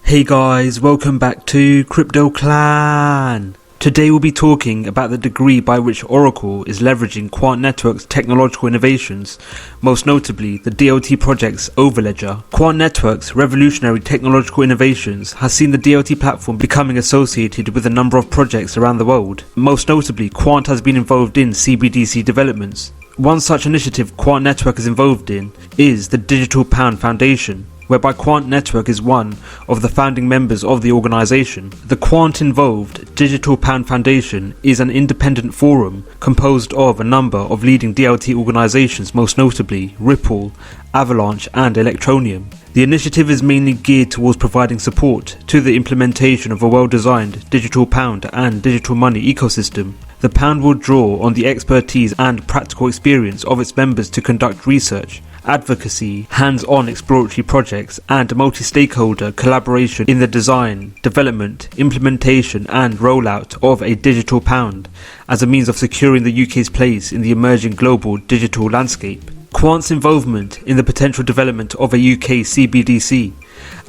Hey guys, welcome back to Crypto Clan. Today we'll be talking about the degree by which Oracle is leveraging Quant Network's technological innovations, most notably the DLT project's Overledger. Quant Network's revolutionary technological innovations has seen the DLT platform becoming associated with a number of projects around the world. Most notably, Quant has been involved in CBDC developments. One such initiative Quant Network is involved in is the Digital Pound Foundation, whereby Quant Network is one of the founding members of the organisation. The Quant-involved Digital Pound Foundation is an independent forum composed of a number of leading DLT organisations, most notably Ripple, Avalanche and Electroneum. The initiative is mainly geared towards providing support to the implementation of a well-designed digital pound and digital money ecosystem. The pound will draw on the expertise and practical experience of its members to conduct research, advocacy, hands-on exploratory projects and multi-stakeholder collaboration in the design, development, implementation and rollout of a digital pound as a means of securing the UK's place in the emerging global digital landscape. Quant's involvement in the potential development of a UK CBDC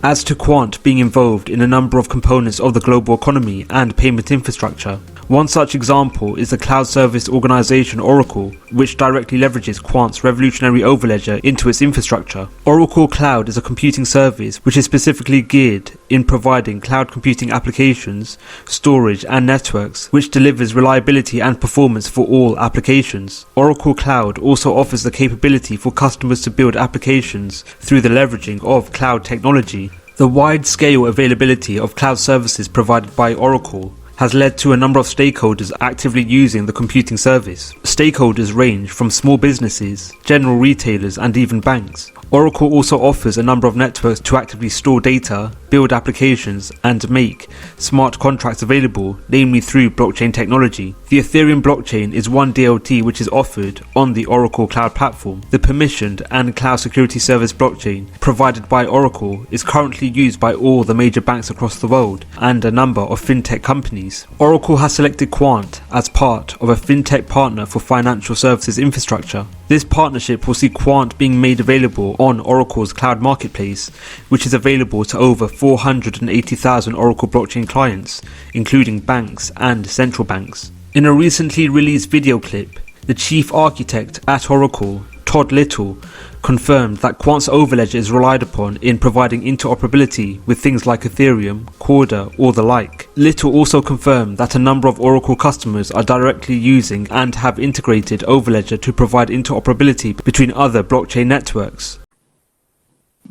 adds to Quant being involved in a number of components of the global economy and payment infrastructure. One such example is the cloud service organisation Oracle, which directly leverages Quant's revolutionary Overledger into its infrastructure. Oracle Cloud is a computing service which is specifically geared in providing cloud computing applications, storage and networks, which delivers reliability and performance for all applications. Oracle Cloud also offers the capability for customers to build applications through the leveraging of cloud technology. The wide-scale availability of cloud services provided by Oracle has led to a number of stakeholders actively using the computing service. Stakeholders range from small businesses, general retailers and even banks. Oracle also offers a number of networks to actively store data, build applications and make smart contracts available, namely through blockchain technology. The Ethereum blockchain is one DLT which is offered on the Oracle Cloud platform. The permissioned and cloud security service blockchain provided by Oracle is currently used by all the major banks across the world and a number of fintech companies. Oracle has selected Quant as part of a fintech partner for financial services infrastructure. This partnership will see Quant being made available on Oracle's cloud marketplace, which is available to over 480,000 Oracle blockchain clients, including banks and central banks. In a recently released video clip, the chief architect at Oracle, Todd Little, confirmed that Quant's Overledger is relied upon in providing interoperability with things like Ethereum, Corda or the like. Little also confirmed that a number of Oracle customers are directly using and have integrated Overledger to provide interoperability between other blockchain networks.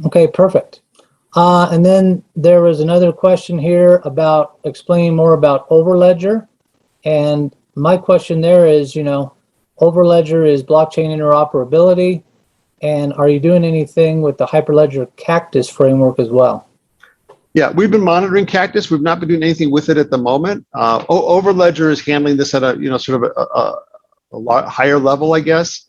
Okay, perfect. And then there was another question here about explaining more about Overledger. And my question there is, Overledger is blockchain interoperability. And are you doing anything with the Hyperledger Cactus framework as well? Yeah, we've been monitoring Cactus. We've not been doing anything with it at the moment. Overledger is handling this at a sort of a lot higher level, I guess.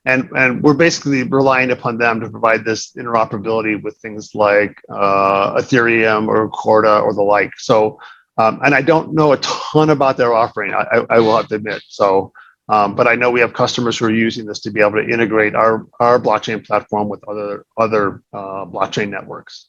And we're basically relying upon them to provide this interoperability with things like Ethereum or Corda or the like. So, and I don't know a ton about their offering, I will have to admit. So, but I know we have customers who are using this to be able to integrate our blockchain platform with other blockchain networks.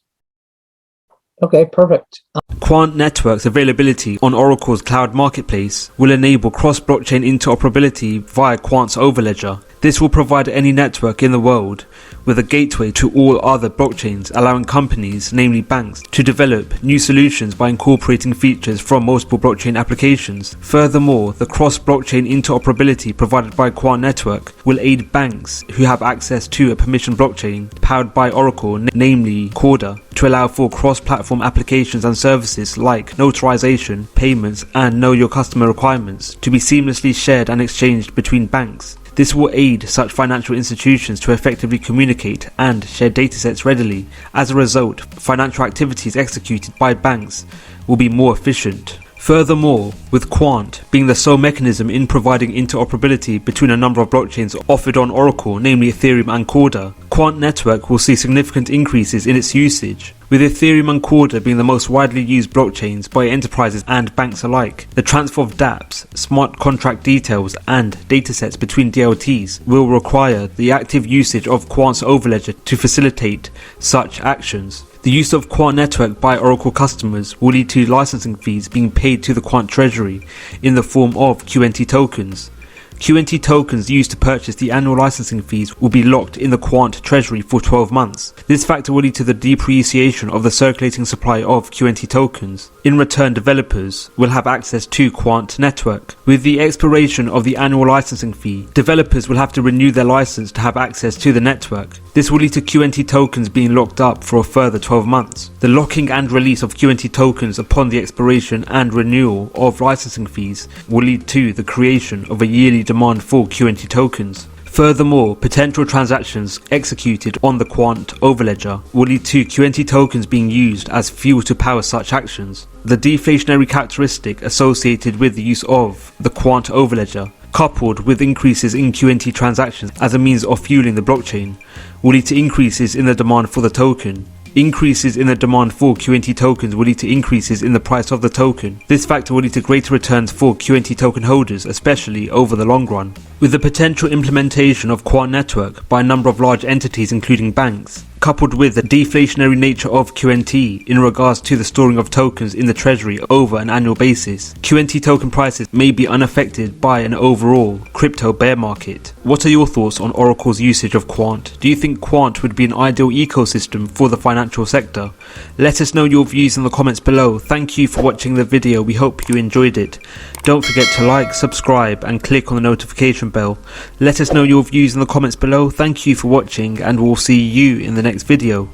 Okay, perfect. Quant Network's availability on Oracle's cloud marketplace will enable cross-blockchain interoperability via Quant's Overledger. This will provide any network in the world with a gateway to all other blockchains, allowing companies, namely banks, to develop new solutions by incorporating features from multiple blockchain applications. Furthermore, the cross-blockchain interoperability provided by Quant Network will aid banks who have access to a permissioned blockchain powered by Oracle, namely Corda, to allow for cross-platform applications and services like notarization, payments, and know your customer requirements to be seamlessly shared and exchanged between banks. This will aid such financial institutions to effectively communicate and share datasets readily. As a result, financial activities executed by banks will be more efficient. Furthermore, with Quant being the sole mechanism in providing interoperability between a number of blockchains offered on Oracle, namely Ethereum and Corda, Quant Network will see significant increases in its usage, with Ethereum and Corda being the most widely used blockchains by enterprises and banks alike. The transfer of dApps, smart contract details and datasets between DLTs will require the active usage of Quant's Overledger to facilitate such actions. The The use of Quant network by Oracle customers will lead to licensing fees being paid to the Quant treasury in the form of QNT tokens. QNT tokens used to purchase the annual licensing fees will be locked in the Quant treasury for 12 months. This factor will lead to the depreciation of the circulating supply of QNT tokens. In return, developers will have access to Quant network. With the expiration of the annual licensing fee, developers will have to renew their license to have access to the network. This will lead to QNT tokens being locked up for a further 12 months. The locking and release of QNT tokens upon the expiration and renewal of licensing fees will lead to the creation of a yearly demand for QNT tokens. Furthermore, potential transactions executed on the Quant Overledger will lead to QNT tokens being used as fuel to power such actions. The deflationary characteristic associated with the use of the Quant Overledger, coupled with increases in QNT transactions as a means of fueling the blockchain, will lead to increases in the demand for the token. Increases in the demand for QNT tokens will lead to increases in the price of the token. This factor will lead to greater returns for QNT token holders, especially over the long run. With the potential implementation of Quant network by a number of large entities including banks, coupled with the deflationary nature of QNT in regards to the storing of tokens in the treasury over an annual basis, QNT token prices may be unaffected by an overall crypto bear market. What are your thoughts on Oracle's usage of Quant? Do you think Quant would be an ideal ecosystem for the financial sector? Let us know your views in the comments below. Thank you for watching the video. We hope you enjoyed it. Don't forget to like, subscribe and click on the notification bell. Let us know your views in the comments below. Thank you for watching and we'll see you in the next video.